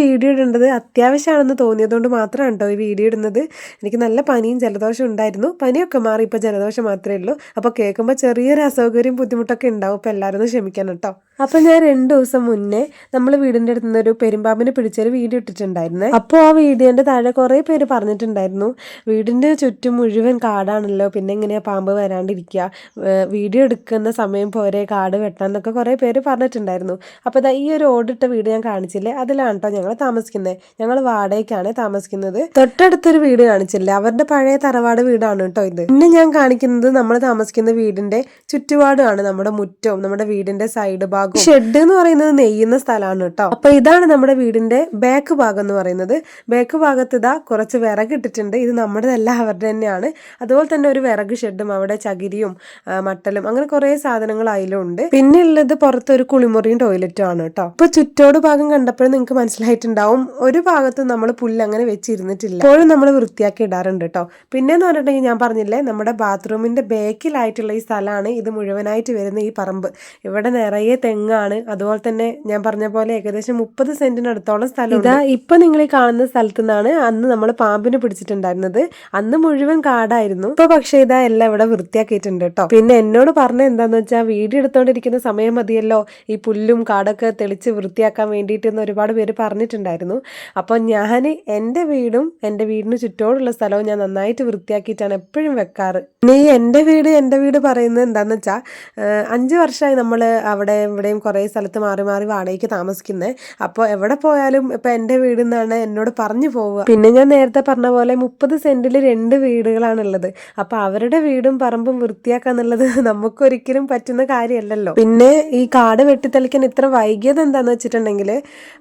Video ഇടേണ്ടത് അത്യാവശ്യമാണെന്ന് തോന്നിയതുകൊണ്ട് മാത്രമാണ് കേട്ടോ ഈ വീഡിയോ ഇടുന്നത്. എനിക്ക് നല്ല പനിയും ജലദോഷം ഉണ്ടായിരുന്നു. പനിയൊക്കെ മാറി, ഇപ്പോൾ ജലദോഷം മാത്രമേ ഉള്ളൂ. അപ്പോൾ കേൾക്കുമ്പോൾ ചെറിയൊരു അസൗകര്യം ബുദ്ധിമുട്ടൊക്കെ ഉണ്ടാവും. അപ്പോൾ എല്ലാവരും ഒന്ന് ക്ഷമിക്കണം കേട്ടോ. അപ്പോൾ ഞാൻ 2 ദിവസം മുന്നേ നമ്മൾ വീടിൻ്റെ അടുത്ത് നിന്നൊരു പെരുമ്പാമ്പിനെ പിടിച്ചൊരു വീഡിയോ ഇട്ടിട്ടുണ്ടായിരുന്നേ. അപ്പോൾ ആ വീഡിയോൻ്റെ താഴെ കുറേ പേര് പറഞ്ഞിട്ടുണ്ടായിരുന്നു, വീടിൻ്റെ ചുറ്റും മുഴുവൻ കാടാണല്ലോ, പിന്നെ എങ്ങനെയാണ് പാമ്പ് വരാണ്ടിരിക്കുക, വീഡിയോ എടുക്കുന്ന സമയം പോരെ കാട് വെട്ടാൻ എന്നൊക്കെ കുറേ പേര് പറഞ്ഞിട്ടുണ്ടായിരുന്നു. അപ്പോൾ ഇതാ ഈ ഒരു ഓടിട്ട വീട് ഞാൻ കാണിച്ചില്ലേ, അതിലാണ് കേട്ടോ ഞങ്ങൾ താമസിക്കുന്നത്. ഞങ്ങൾ വാടകയ്ക്കാണ് താമസിക്കുന്നത്. തൊട്ടടുത്തൊരു വീട് കാണിച്ചില്ലേ, അവരുടെ പഴയ തറവാട് വീടാണ് കേട്ടോ ഇത്. പിന്നെ ഞാൻ കാണിക്കുന്നത് നമ്മൾ താമസിക്കുന്ന വീടിൻ്റെ ചുറ്റുപാടുമാണ്, നമ്മുടെ മുറ്റവും നമ്മുടെ വീടിൻ്റെ സൈഡ് ഭാഗം. ഷെഡ് എന്ന് പറയുന്നത് നെയ്യുന്ന സ്ഥലമാണ് കേട്ടോ. അപ്പൊ ഇതാണ് നമ്മുടെ വീടിന്റെ ബാക്ക് ഭാഗം എന്ന് പറയുന്നത്. ബാക്ക് ഭാഗത്ത് ഇതാ കുറച്ച് വിറക് ഇട്ടിട്ടുണ്ട്. ഇത് നമ്മുടെതല്ല, അവരുടെ തന്നെയാണ്. അതുപോലെ തന്നെ ഒരു വിറക് ഷെഡും അവിടെ ചകിരിയും മട്ടലും അങ്ങനെ കുറെ സാധനങ്ങൾ അതിലും ഉണ്ട്. പിന്നെ ഉള്ളത് പുറത്തൊരു കുളിമുറിയും ടോയ്ലറ്റും ആണ് കേട്ടോ. ഇപ്പൊ ചുറ്റോട് ഭാഗം കണ്ടപ്പോഴും നിങ്ങൾക്ക് മനസ്സിലായിട്ടുണ്ടാവും, ഒരു ഭാഗത്തും നമ്മൾ പുല്ല് അങ്ങനെ വെച്ചിരുന്നിട്ടില്ല. ഇപ്പോഴും നമ്മൾ വൃത്തിയാക്കി ഇടാറുണ്ട് കേട്ടോ. പിന്നെന്ന് പറഞ്ഞിട്ടുണ്ടെങ്കിൽ ഞാൻ പറഞ്ഞില്ലേ, നമ്മുടെ ബാത്റൂമിന്റെ ബാക്കിലായിട്ടുള്ള ഈ സ്ഥലമാണ് ഇത് മുഴുവനായിട്ട് വരുന്ന ഈ പറമ്പ്. ഇവിടെ നിറയെ തെങ്ങാണ്. അതുപോലെ തന്നെ ഞാൻ പറഞ്ഞ പോലെ ഏകദേശം 30 സെന്റിനടുത്തോളം സ്ഥലം. ഇതാ ഇപ്പൊ നിങ്ങൾ ഈ കാണുന്ന സ്ഥലത്തു നിന്നാണ് അന്ന് നമ്മൾ പാമ്പിനെ പിടിച്ചിട്ടുണ്ടായിരുന്നത്. അന്ന് മുഴുവൻ കാടായിരുന്നു. ഇപ്പൊ പക്ഷേ ഇതാ എല്ലാം ഇവിടെ വൃത്തിയാക്കിയിട്ടുണ്ട് കേട്ടോ. പിന്നെ എന്നോട് പറഞ്ഞ എന്താന്ന് വെച്ചാൽ, വീഡിയോ എടുത്തോണ്ടിരിക്കുന്ന സമയം മതിയല്ലോ ഈ പുല്ലും കാടൊക്കെ തെളിച്ച് വൃത്തിയാക്കാൻ വേണ്ടിയിട്ട് എന്ന് ഒരുപാട് പേര് പറഞ്ഞിട്ടുണ്ടായിരുന്നു. അപ്പൊ ഞാൻ എൻ്റെ വീടും എൻ്റെ വീടിന് ചുറ്റോടുള്ള സ്ഥലവും ഞാൻ നന്നായിട്ട് വൃത്തിയാക്കിയിട്ടാണ് എപ്പോഴും വെക്കാറ്. പിന്നെ ഈ എൻ്റെ വീട് പറയുന്നത് എന്താന്ന് വെച്ചാൽ, 5 വർഷമായി നമ്മൾ അവിടെ ഇവിടെയും കുറേ സ്ഥലത്ത് മാറി മാറി വാടകയ്ക്ക് താമസിക്കുന്നത്. അപ്പോൾ എവിടെ പോയാലും ഇപ്പം എൻ്റെ വീട് എന്നാണ് എന്നോട് പറഞ്ഞു പോവുക. പിന്നെ ഞാൻ നേരത്തെ പറഞ്ഞ പോലെ 30 സെന്റിൽ 2 വീടുകളാണുള്ളത്. അപ്പോൾ അവരുടെ വീടും പറമ്പും വൃത്തിയാക്കാന്നുള്ളത് നമുക്കൊരിക്കലും പറ്റുന്ന കാര്യമല്ലല്ലോ. പിന്നെ ഈ കാട് വെട്ടിത്തെളിക്കാൻ ഇത്ര വൈകിയത് എന്താന്ന് വെച്ചിട്ടുണ്ടെങ്കിൽ,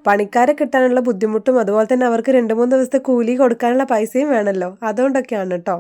പണിക്കാരെ കിട്ടാനുള്ള ബുദ്ധിമുട്ടും അതുപോലെ തന്നെ അവർക്ക് 2-3 ദിവസത്തെ കൂലി കൊടുക്കാനുള്ള പൈസയും വേണമല്ലോ, അതുകൊണ്ടൊക്കെയാണ് കേട്ടോ.